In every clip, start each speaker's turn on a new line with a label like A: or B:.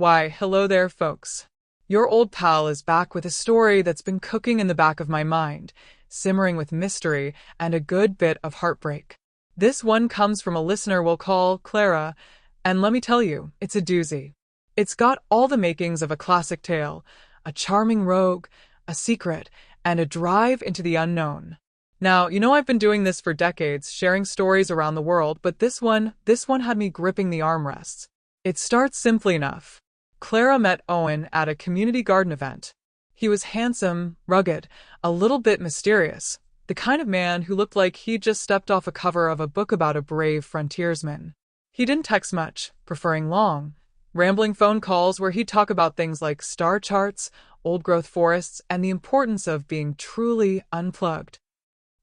A: Why, hello there, folks. Your old pal is back with a story that's been cooking in the back of my mind, simmering with mystery and a good bit of heartbreak. This one comes from a listener we'll call Clara, and let me tell you, it's a doozy. It's got all the makings of a classic tale, a charming rogue, a secret, and a drive into the unknown. Now, I've been doing this for decades, sharing stories around the world, but this one had me gripping the armrests. It starts simply enough. Clara met Owen at a community garden event. He was handsome, rugged, a little bit mysterious, the kind of man who looked like he'd just stepped off a cover of a book about a brave frontiersman. He didn't text much, preferring long, rambling phone calls where he'd talk about things like star charts, old-growth forests, and the importance of being truly unplugged.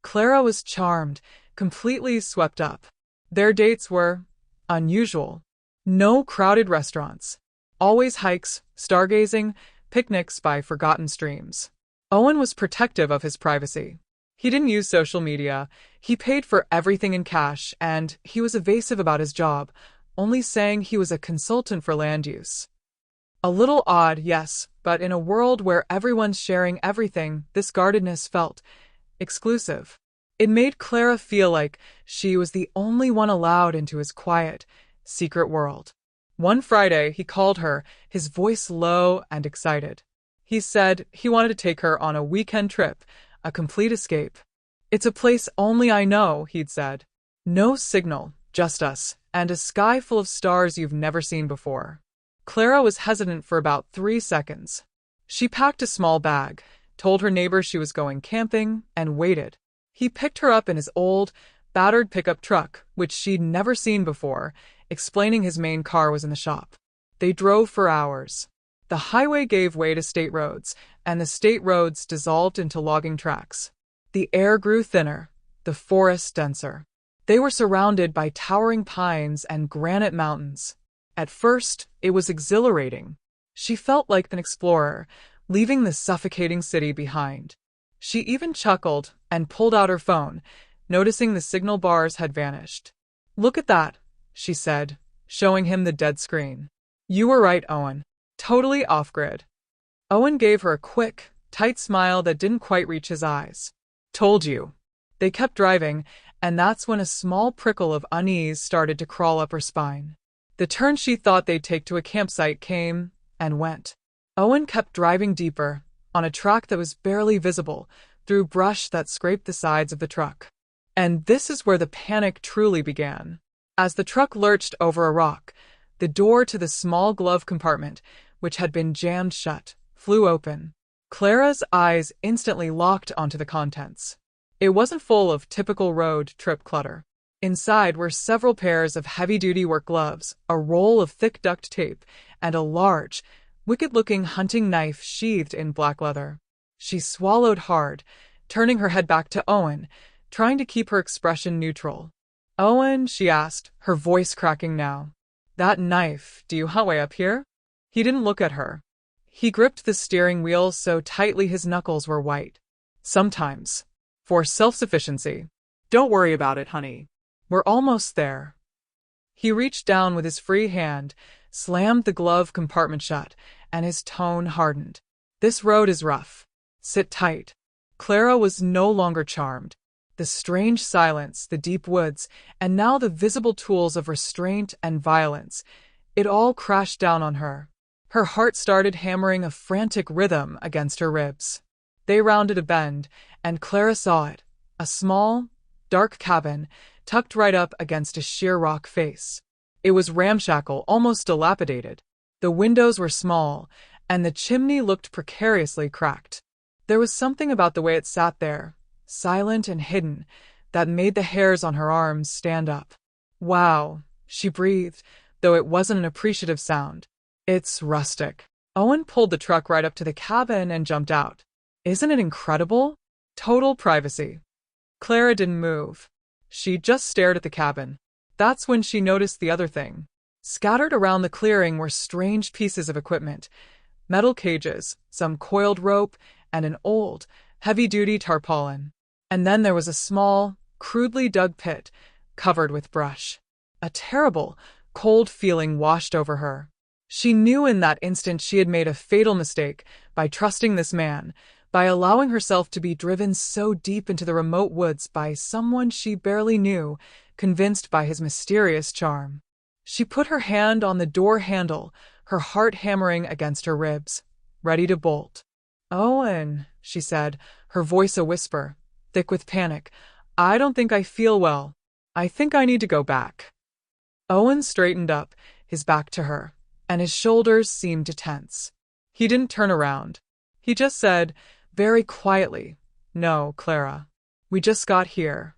A: Clara was charmed, completely swept up. Their dates were unusual. No crowded restaurants. Always hikes, stargazing, picnics by forgotten streams. Owen was protective of his privacy. He didn't use social media, he paid for everything in cash, and he was evasive about his job, only saying he was a consultant for land use. A little odd, yes, but in a world where everyone's sharing everything, this guardedness felt exclusive. It made Clara feel like she was the only one allowed into his quiet, secret world. One Friday, he called her, his voice low and excited. He said he wanted to take her on a weekend trip, a complete escape. "It's a place only I know," he'd said. "No signal, just us, and a sky full of stars you've never seen before." Clara was hesitant for about 3 seconds. She packed a small bag, told her neighbor she was going camping, and waited. He picked her up in his old, battered pickup truck, which she'd never seen before, explaining his main car was in the shop. They drove for hours. The highway gave way to state roads, and the state roads dissolved into logging tracks. The air grew thinner, the forest denser. They were surrounded by towering pines and granite mountains. At first, it was exhilarating. She felt like an explorer, leaving the suffocating city behind. She even chuckled and pulled out her phone, noticing the signal bars had vanished. "Look at that," she said, showing him the dead screen. "You were right, Owen. Totally off-grid." Owen gave her a quick, tight smile that didn't quite reach his eyes. "Told you." They kept driving, and that's when a small prickle of unease started to crawl up her spine. The turn she thought they'd take to a campsite came and went. Owen kept driving deeper, on a track that was barely visible, through brush that scraped the sides of the truck. And this is where the panic truly began. As the truck lurched over a rock, the door to the small glove compartment, which had been jammed shut, flew open. Clara's eyes instantly locked onto the contents. It wasn't full of typical road trip clutter. Inside were several pairs of heavy-duty work gloves, a roll of thick duct tape, and a large, wicked-looking hunting knife sheathed in black leather. She swallowed hard, turning her head back to Owen, trying to keep her expression neutral. "Owen," she asked, her voice cracking now. "That knife, do you hunt way up here?" He didn't look at her. He gripped the steering wheel so tightly his knuckles were white. "Sometimes. For self-sufficiency. Don't worry about it, honey. We're almost there." He reached down with his free hand, slammed the glove compartment shut, and his tone hardened. "This road is rough. Sit tight." Clara was no longer charmed. The strange silence, the deep woods, and now the visible tools of restraint and violence, it all crashed down on her. Her heart started hammering a frantic rhythm against her ribs. They rounded a bend, and Clara saw it, a small, dark cabin tucked right up against a sheer rock face. It was ramshackle, almost dilapidated. The windows were small, and the chimney looked precariously cracked. There was something about the way it sat there, silent and hidden, that made the hairs on her arms stand up. "Wow," she breathed, though it wasn't an appreciative sound. "It's rustic." Owen pulled the truck right up to the cabin and jumped out. "Isn't it incredible? Total privacy." Clara didn't move. She just stared at the cabin. That's when she noticed the other thing. Scattered around the clearing were strange pieces of equipment. Metal cages, some coiled rope, and an old, heavy-duty tarpaulin. And then there was a small, crudely dug pit, covered with brush. A terrible, cold feeling washed over her. She knew in that instant she had made a fatal mistake by trusting this man, by allowing herself to be driven so deep into the remote woods by someone she barely knew, convinced by his mysterious charm. She put her hand on the door handle, her heart hammering against her ribs, ready to bolt. "Owen," she said, her voice a whisper, thick with panic, "I don't think I feel well. I think I need to go back." Owen straightened up, his back to her, and his shoulders seemed to tense. He didn't turn around. He just said, very quietly, "No, Clara. We just got here."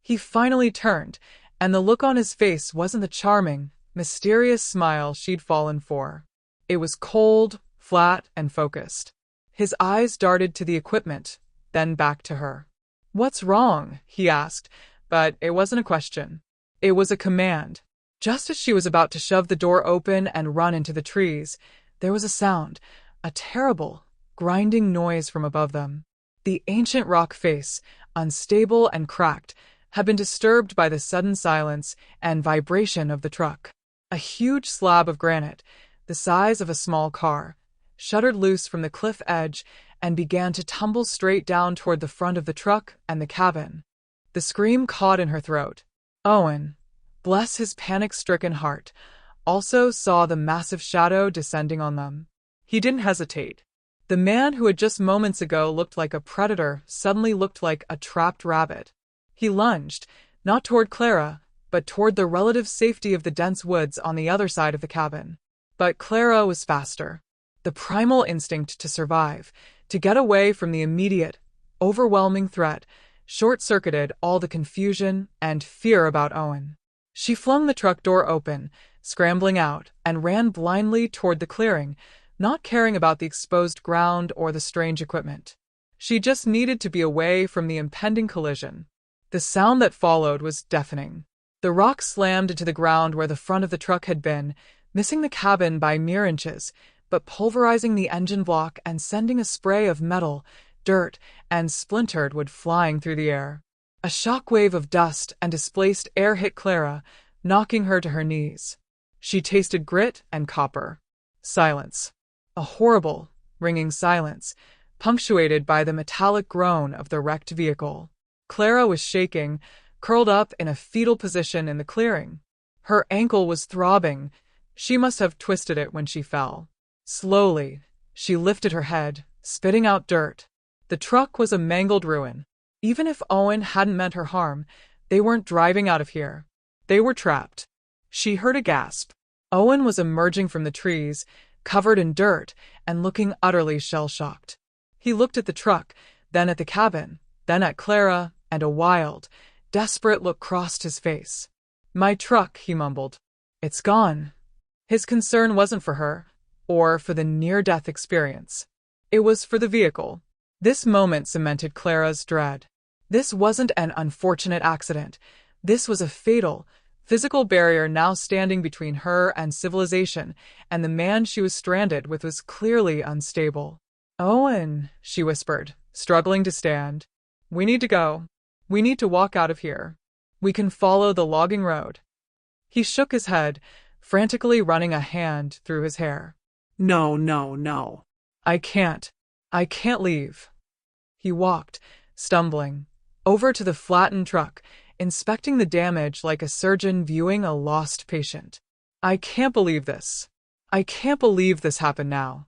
A: He finally turned, and the look on his face wasn't the charming, mysterious smile she'd fallen for. It was cold, flat, and focused. His eyes darted to the equipment, then back to her. "What's wrong?" he asked, but it wasn't a question. It was a command. Just as she was about to shove the door open and run into the trees, there was a sound, a terrible, grinding noise from above them. The ancient rock face, unstable and cracked, had been disturbed by the sudden silence and vibration of the truck. A huge slab of granite, the size of a small car, shuddered loose from the cliff edge and began to tumble straight down toward the front of the truck and the cabin. The scream caught in her throat. Owen, bless his panic-stricken heart, also saw the massive shadow descending on them. He didn't hesitate. The man who had just moments ago looked like a predator suddenly looked like a trapped rabbit. He lunged, not toward Clara, but toward the relative safety of the dense woods on the other side of the cabin. But Clara was faster. The primal instinct to survive, to get away from the immediate, overwhelming threat, short-circuited all the confusion and fear about Owen. She flung the truck door open, scrambling out, and ran blindly toward the clearing, not caring about the exposed ground or the strange equipment. She just needed to be away from the impending collision. The sound that followed was deafening. The rock slammed into the ground where the front of the truck had been, missing the cabin by mere inches, but pulverizing the engine block and sending a spray of metal, dirt, and splintered wood flying through the air. A shockwave of dust and displaced air hit Clara, knocking her to her knees. She tasted grit and copper. Silence. A horrible, ringing silence, punctuated by the metallic groan of the wrecked vehicle. Clara was shaking, curled up in a fetal position in the clearing. Her ankle was throbbing. She must have twisted it when she fell. Slowly, she lifted her head, spitting out dirt. The truck was a mangled ruin. Even if Owen hadn't meant her harm, they weren't driving out of here. They were trapped. She heard a gasp. Owen was emerging from the trees, covered in dirt, and looking utterly shell-shocked. He looked at the truck, then at the cabin, then at Clara, and a wild, desperate look crossed his face. "My truck," he mumbled. "It's gone." His concern wasn't for her, or for the near-death experience. It was for the vehicle. This moment cemented Clara's dread. This wasn't an unfortunate accident. This was a fatal, physical barrier now standing between her and civilization, and the man she was stranded with was clearly unstable. "Owen," she whispered, struggling to stand. "We need to go. We need to walk out of here. We can follow the logging road." He shook his head, frantically running a hand through his hair. "No, no, no. I can't leave." He walked, stumbling, over to the flattened truck, inspecting the damage like a surgeon viewing a lost patient. "I can't believe this. I can't believe this happened now."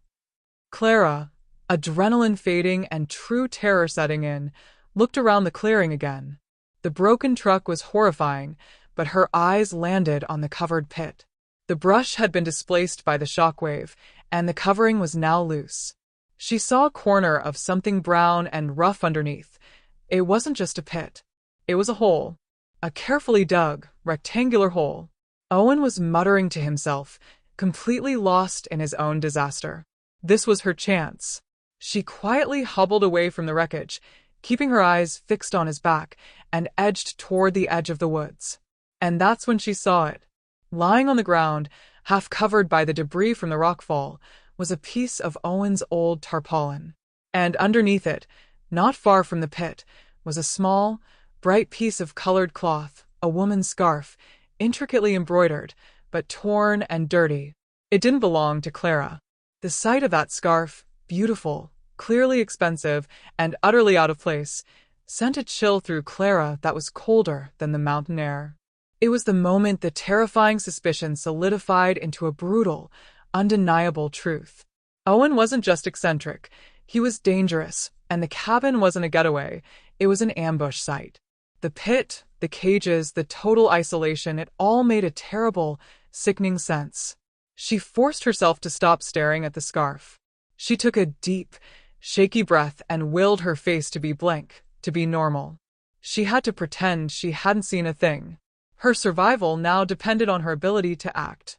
A: Clara, adrenaline fading and true terror setting in, looked around the clearing again. The broken truck was horrifying, but her eyes landed on the covered pit. The brush had been displaced by the shockwave, and the covering was now loose. She saw a corner of something brown and rough underneath. It wasn't just a pit. It was a hole. A carefully dug, rectangular hole. Owen was muttering to himself, completely lost in his own disaster. This was her chance. She quietly hobbled away from the wreckage, keeping her eyes fixed on his back, and edged toward the edge of the woods. And that's when she saw it. Lying on the ground, half covered by the debris from the rockfall, was a piece of Owen's old tarpaulin. And underneath it, not far from the pit, was a small, bright piece of colored cloth, a woman's scarf, intricately embroidered, but torn and dirty. It didn't belong to Clara. The sight of that scarf, beautiful, clearly expensive, and utterly out of place, sent a chill through Clara that was colder than the mountain air. It was the moment the terrifying suspicion solidified into a brutal, undeniable truth. Owen wasn't just eccentric, he was dangerous, and the cabin wasn't a getaway, it was an ambush site. The pit, the cages, the total isolation, it all made a terrible, sickening sense. She forced herself to stop staring at the scarf. She took a deep, shaky breath and willed her face to be blank, to be normal. She had to pretend she hadn't seen a thing. Her survival now depended on her ability to act.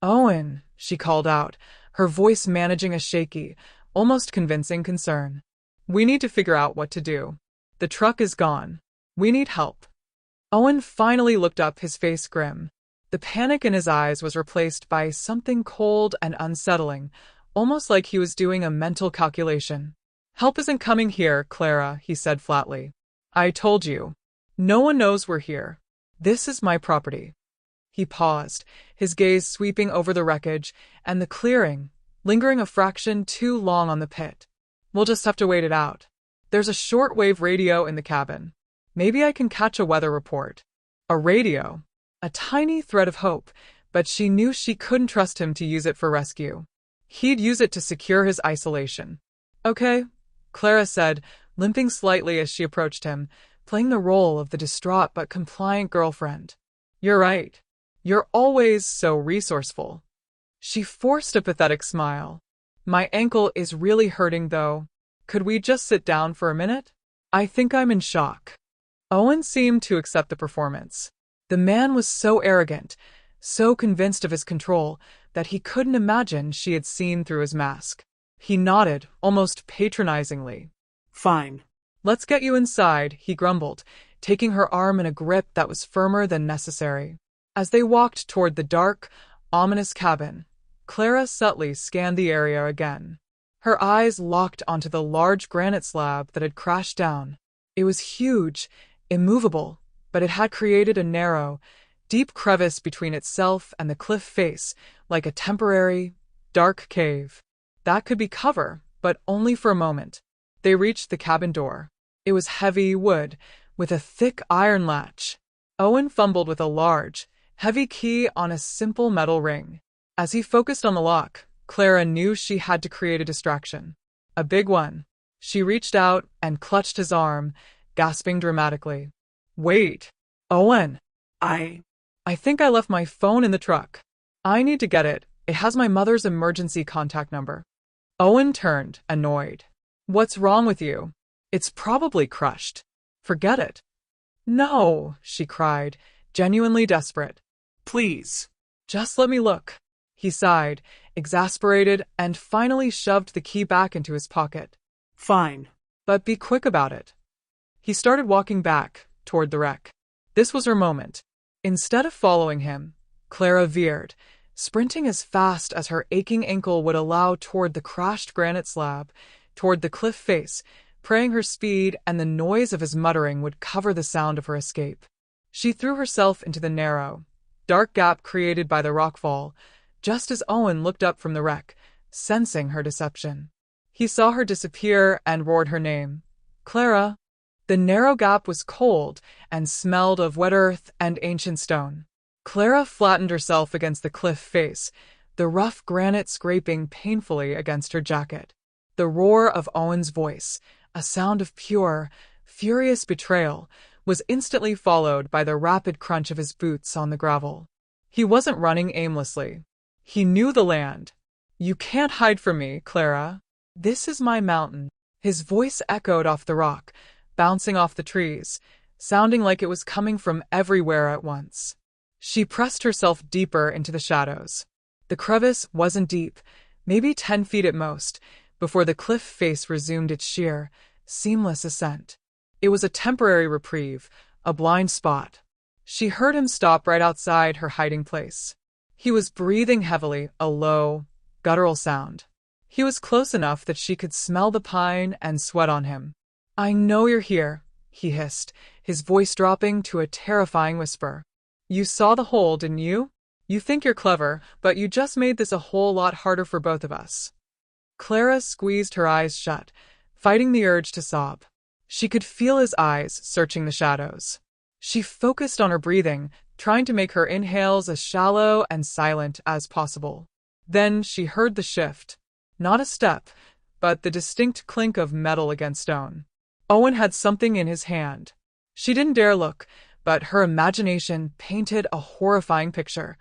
A: "Owen," she called out, her voice managing a shaky, almost convincing concern. "We need to figure out what to do. The truck is gone. We need help." Owen finally looked up, his face grim. The panic in his eyes was replaced by something cold and unsettling, almost like he was doing a mental calculation. "Help isn't coming here, Clara," he said flatly. "I told you. No one knows we're here. This is my property." He paused, his gaze sweeping over the wreckage and the clearing, lingering a fraction too long on the pit. "We'll just have to wait it out. There's a shortwave radio in the cabin. Maybe I can catch a weather report." A radio. A tiny thread of hope, but she knew she couldn't trust him to use it for rescue. He'd use it to secure his isolation. "Okay," Clara said, limping slightly as she approached him, playing the role of the distraught but compliant girlfriend. "You're right. You're always so resourceful." She forced a pathetic smile. "My ankle is really hurting, though. Could we just sit down for a minute? I think I'm in shock." Owen seemed to accept the performance. The man was so arrogant, so convinced of his control, that he couldn't imagine she had seen through his mask. He nodded, almost patronizingly.
B: "Fine.
A: "Let's get you inside," he grumbled, taking her arm in a grip that was firmer than necessary. As they walked toward the dark, ominous cabin, Clara subtly scanned the area again. Her eyes locked onto the large granite slab that had crashed down. It was huge, immovable, but it had created a narrow, deep crevice between itself and the cliff face, like a temporary, dark cave. That could be cover, but only for a moment. They reached the cabin door. It was heavy wood, with a thick iron latch. Owen fumbled with a large, heavy key on a simple metal ring. As he focused on the lock, Clara knew she had to create a distraction. A big one. She reached out and clutched his arm, gasping dramatically. "Wait, Owen.
B: I
A: think I left my phone in the truck. I need to get it. It has my mother's emergency contact number." Owen turned, annoyed. "What's wrong with you? It's probably crushed. Forget it." "No," she cried, genuinely desperate.
B: Please.
A: "Just let me look." He sighed, exasperated, and finally shoved the key back into his pocket.
B: Fine.
A: "But be quick about it." He started walking back, toward the wreck. This was her moment. Instead of following him, Clara veered, sprinting as fast as her aching ankle would allow toward the crashed granite slab, toward the cliff face, praying her speed and the noise of his muttering would cover the sound of her escape. She threw herself into the narrow, dark gap created by the rockfall, just as Owen looked up from the wreck, sensing her deception. He saw her disappear and roared her name. "Clara." The narrow gap was cold and smelled of wet earth and ancient stone. Clara flattened herself against the cliff face, the rough granite scraping painfully against her jacket. The roar of Owen's voice, a sound of pure, furious betrayal, was instantly followed by the rapid crunch of his boots on the gravel. He wasn't running aimlessly. He knew the land. "You can't hide from me, Clara. This is my mountain." His voice echoed off the rock, bouncing off the trees, sounding like it was coming from everywhere at once. She pressed herself deeper into the shadows. The crevice wasn't deep, maybe 10 feet at most, before the cliff face resumed its sheer, seamless ascent. It was a temporary reprieve, a blind spot. She heard him stop right outside her hiding place. He was breathing heavily, a low, guttural sound. He was close enough that she could smell the pine and sweat on him. "I know you're here," he hissed, his voice dropping to a terrifying whisper. "You saw the hole, didn't you? You think you're clever, but you just made this a whole lot harder for both of us. Clara squeezed her eyes shut, fighting the urge to sob. She could feel his eyes searching the shadows. She focused on her breathing, trying to make her inhales as shallow and silent as possible. Then she heard the shift. Not a step, but the distinct clink of metal against stone. Owen had something in his hand. She didn't dare look, but her imagination painted a horrifying picture.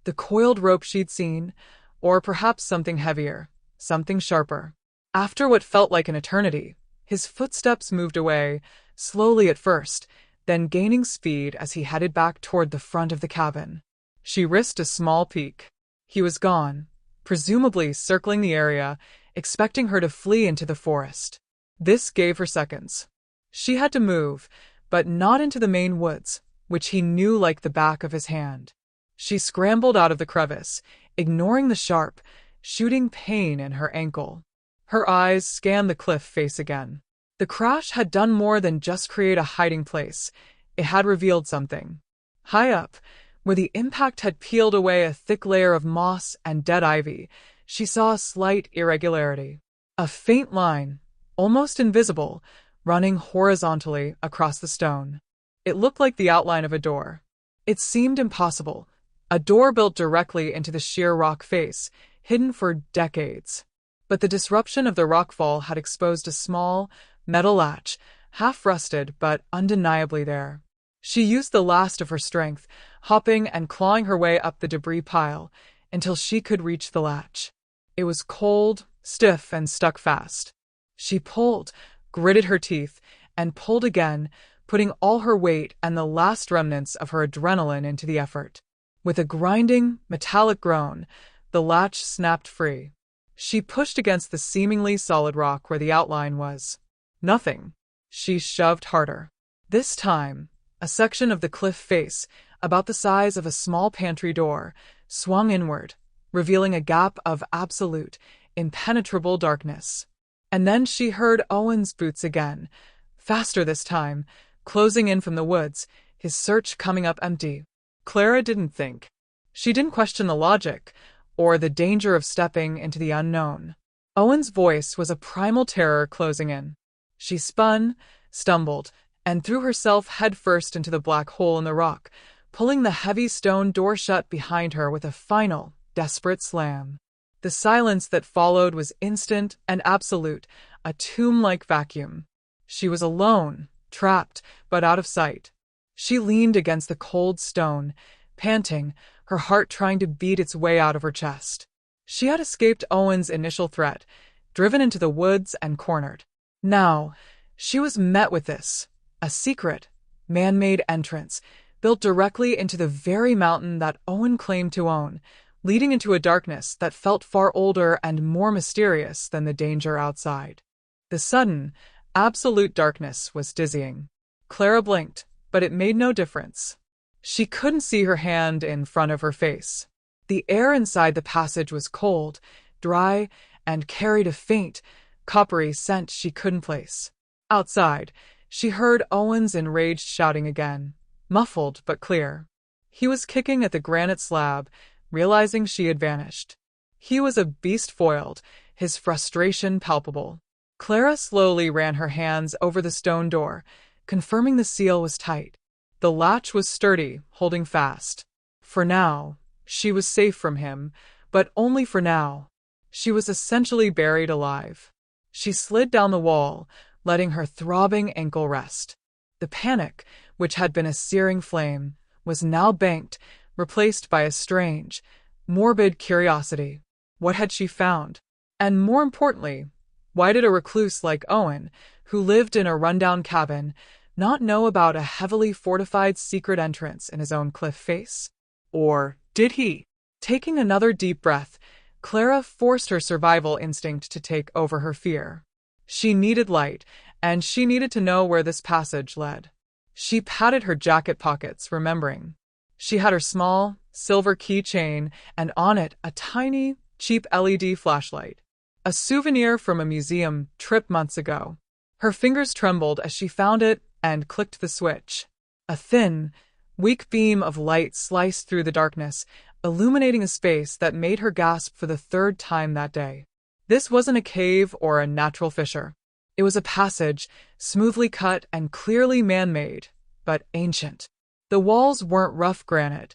A: The coiled rope she'd seen, or perhaps something heavier, something sharper. After what felt like an eternity, his footsteps moved away, slowly at first, then gaining speed as he headed back toward the front of the cabin. She risked a small peek. He was gone, presumably circling the area, expecting her to flee into the forest. This gave her seconds. She had to move, but not into the main woods, which he knew like the back of his hand. She scrambled out of the crevice, ignoring the sharp, shooting pain in her ankle. Her eyes scanned the cliff face again. The crash had done more than just create a hiding place. It had revealed something. High up, where the impact had peeled away a thick layer of moss and dead ivy, she saw a slight irregularity. A faint line, almost invisible, running horizontally across the stone. It looked like the outline of a door. It seemed impossible. A door built directly into the sheer rock face, hidden for decades. But the disruption of the rockfall had exposed a small, metal latch, half rusted but undeniably there. She used the last of her strength, hopping and clawing her way up the debris pile, until she could reach the latch. It was cold, stiff, and stuck fast. She pulled, gritted her teeth, and pulled again, putting all her weight and the last remnants of her adrenaline into the effort. With a grinding, metallic groan, the latch snapped free. She pushed against the seemingly solid rock where the outline was. Nothing. She shoved harder. This time, a section of the cliff face, about the size of a small pantry door, swung inward, revealing a gap of absolute, impenetrable darkness. And then she heard Owen's boots again, faster this time, closing in from the woods, his search coming up empty. Clara didn't think. She didn't question the logic, or the danger of stepping into the unknown. Owen's voice was a primal terror closing in. She spun, stumbled, and threw herself headfirst into the black hole in the rock, pulling the heavy stone door shut behind her with a final, desperate slam. The silence that followed was instant and absolute, a tomb-like vacuum. She was alone, trapped, but out of sight. She leaned against the cold stone, panting, her heart trying to beat its way out of her chest. She had escaped Owen's initial threat, driven into the woods and cornered. Now, she was met with this, a secret, man-made entrance, built directly into the very mountain that Owen claimed to own, leading into a darkness that felt far older and more mysterious than the danger outside. The sudden, absolute darkness was dizzying. Clara blinked, but it made no difference. She couldn't see her hand in front of her face. The air inside the passage was cold, dry, and carried a faint, coppery scent she couldn't place. Outside, she heard Owen's enraged shouting again, muffled but clear. He was kicking at the granite slab, realizing she had vanished. He was a beast foiled, his frustration palpable. Clara slowly ran her hands over the stone door, confirming the seal was tight. The latch was sturdy, holding fast. For now, she was safe from him, but only for now. She was essentially buried alive. She slid down the wall, letting her throbbing ankle rest. The panic, which had been a searing flame, was now banked, replaced by a strange, morbid curiosity. What had she found? And more importantly, why did a recluse like Owen, who lived in a rundown cabin, not know about a heavily fortified secret entrance in his own cliff face? Or did he? Taking another deep breath, Clara forced her survival instinct to take over her fear. She needed light, and she needed to know where this passage led. She patted her jacket pockets, remembering. She had her small, silver keychain, and on it a tiny, cheap LED flashlight. A souvenir from a museum trip months ago. Her fingers trembled as she found it and clicked the switch. A thin, weak beam of light sliced through the darkness, illuminating a space that made her gasp for the third time that day. This wasn't a cave or a natural fissure. It was a passage, smoothly cut and clearly man-made, but ancient. The walls weren't rough granite.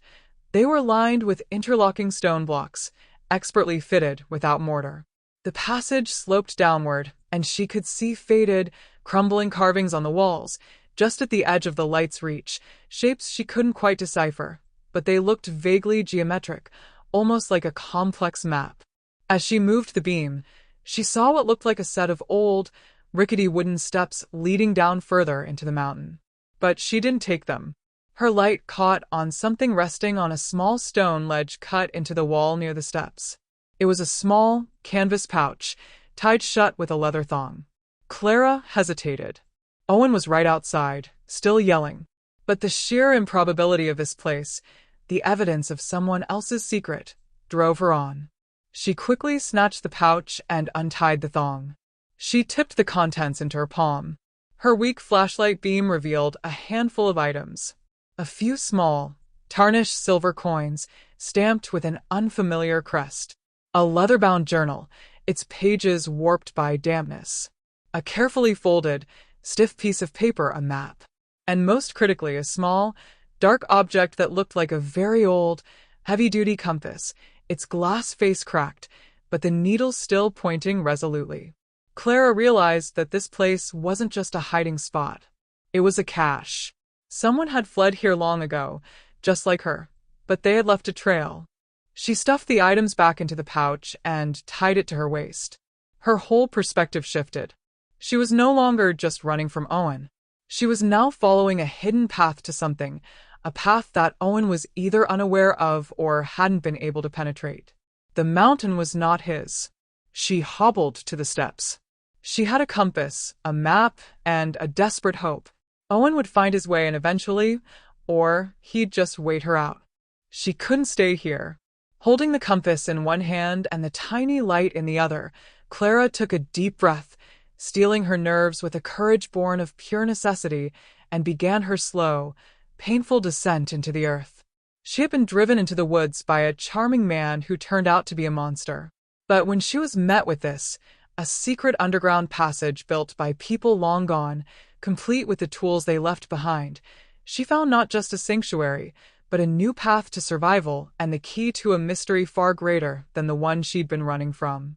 A: They were lined with interlocking stone blocks, expertly fitted without mortar. The passage sloped downward, and she could see faded, crumbling carvings on the walls, just at the edge of the light's reach, shapes she couldn't quite decipher, but they looked vaguely geometric, almost like a complex map. As she moved the beam, she saw what looked like a set of old, rickety wooden steps leading down further into the mountain. But she didn't take them. Her light caught on something resting on a small stone ledge cut into the wall near the steps. It was a small, canvas pouch, tied shut with a leather thong. Clara hesitated. Owen was right outside, still yelling. But the sheer improbability of this place, the evidence of someone else's secret, drove her on. She quickly snatched the pouch and untied the thong. She tipped the contents into her palm. Her weak flashlight beam revealed a handful of items. A few small, tarnished silver coins, stamped with an unfamiliar crest. A leather-bound journal, its pages warped by dampness. A carefully folded, stiff piece of paper, a map. And most critically, a small, dark object that looked like a very old, heavy-duty compass, its glass face cracked, but the needle still pointing resolutely. Clara realized that this place wasn't just a hiding spot. It was a cache. Someone had fled here long ago, just like her, but they had left a trail. She stuffed the items back into the pouch and tied it to her waist. Her whole perspective shifted. She was no longer just running from Owen. She was now following a hidden path to something, a path that Owen was either unaware of or hadn't been able to penetrate. The mountain was not his. She hobbled to the steps. She had a compass, a map, and a desperate hope. Owen would find his way in eventually, or he'd just wait her out. She couldn't stay here. Holding the compass in one hand and the tiny light in the other, Clara took a deep breath, steeling her nerves with a courage born of pure necessity, and began her slow, painful descent into the earth. She had been driven into the woods by a charming man who turned out to be a monster. But when she was met with this, a secret underground passage built by people long gone, complete with the tools they left behind, she found not just a sanctuary, but a new path to survival and the key to a mystery far greater than the one she'd been running from.